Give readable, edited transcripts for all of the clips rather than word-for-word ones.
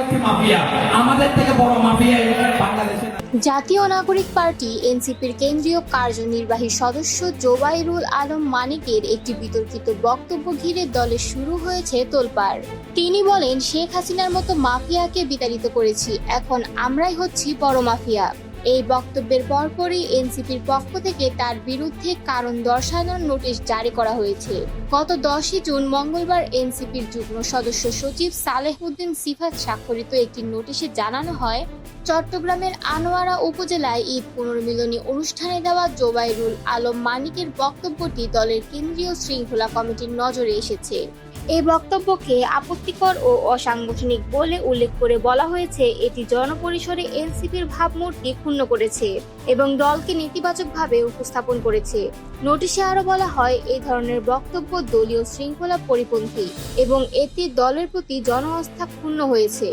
হচ্ছে মাফিয়া, আমাদের থেকে বড় মাফিয়া বাংলাদেশে। জাতীয় নাগরিক পার্টি এনসিপির কেন্দ্রীয় কার্যনির্বাহী সদস্য জোবাইরুল আলম মানিকের একটি বিতর্কিত বক্তব্য ঘিরে দলে শুরু হয়েছে তোলপাড়। তিনি বলেন, শেখ হাসিনার মতো মাফিয়াকে বিতাড়িত করেছি, এখন আমরাই হচ্ছি বড় মাফিয়া। এই বক্তব্যের পরপরই এনসিপির পক্ষ থেকে তার বিরুদ্ধে কারণ দর্শানোর নোটিশ জারি করা হয়েছে। গত 10 জুন মঙ্গলবার এনসিপির যুগ্ম সদস্য সচিব সালেহ উদ্দিন সিফাত স্বাক্ষরিত একটি নোটিশে জানানো হয়, চট্টগ্রামের আনোয়ারা উপজেলায় ঈদ পুনর্মিলনী অনুষ্ঠানে দেওয়া জোবাইরুল আলম মানিকের বক্তব্যটি দলের কেন্দ্রীয় শৃঙ্খলা কমিটির নজরে এসেছে। এই বক্তব্যকে আপত্তিকর ও অসাংগঠনিক বলে উল্লেখ করে বলা হয়েছে, এটি জনপরিসরে এনসিপির ভাবমূর্তি ক্ষুণ্ণ করেছে এবং দলকে নেতিবাচকভাবে উপস্থাপন করেছে। নোটিশে আরও বলা হয়, এই ধরনের বক্তব্য দলীয় শৃঙ্খলা পরিপন্থী এবং এতে দলের প্রতি জনআস্থা ক্ষুণ্ণ হয়েছে।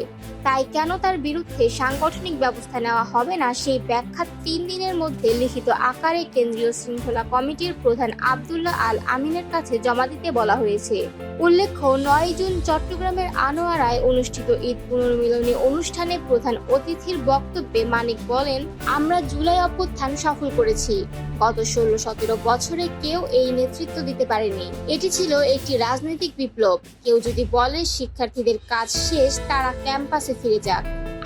তাই কেন তার বিরুদ্ধে সাংগঠনিক ব্যবস্থা নেওয়া হবে না সেই ব্যাখ্যা 3 দিনের মধ্যে লিখিত আকারে কেন্দ্রীয় শৃঙ্খলা কমিটির প্রধান আব্দুল্লাহ আল আমিনের কাছে জমা দিতে বলা হয়েছে। উল্লেখ্য, 9 জুন চট্টগ্রামের আনোয়ারায় অনুষ্ঠিত ঈদ পুনর্মিলনী অনুষ্ঠানে প্রধান অতিথির বক্তব্যে মানিক বলেন, আমরা জুলাই অভ্যুত্থান সফল করেছি। গত 16-17 বছরে কেউ এই নেতৃত্ব দিতে পারেনি। এটি ছিল একটি রাজনৈতিক বিপ্লব। কেউ যদি বলে শিক্ষার্থীদের কাজ শেষ, তারা ক্যাম্পাসে ফিরে যাক।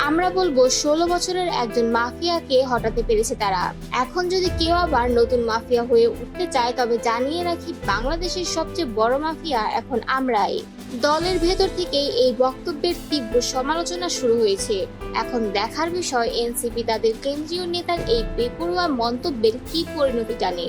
আমরা বলবো 16 বছরের একজন মাফিয়াকে হটাতে পেরেছে তারা। এখন যদি কেউ আবার নতুন মাফিয়া হয়ে উঠতে চায়, তবে জানিয়ে রাখি, বাংলাদেশের সবচেয়ে বড় মাফিয়া এখন আমরাই। দলের ভেতর থেকেই এই বক্তব্যের তীব্র সমালোচনা শুরু হয়েছে। এখন দেখার বিষয় এনসিপি তাদের কেন্দ্রীয় নেতার এই বেপরোয়া মন্তব্যের কি পরিণতি টানে।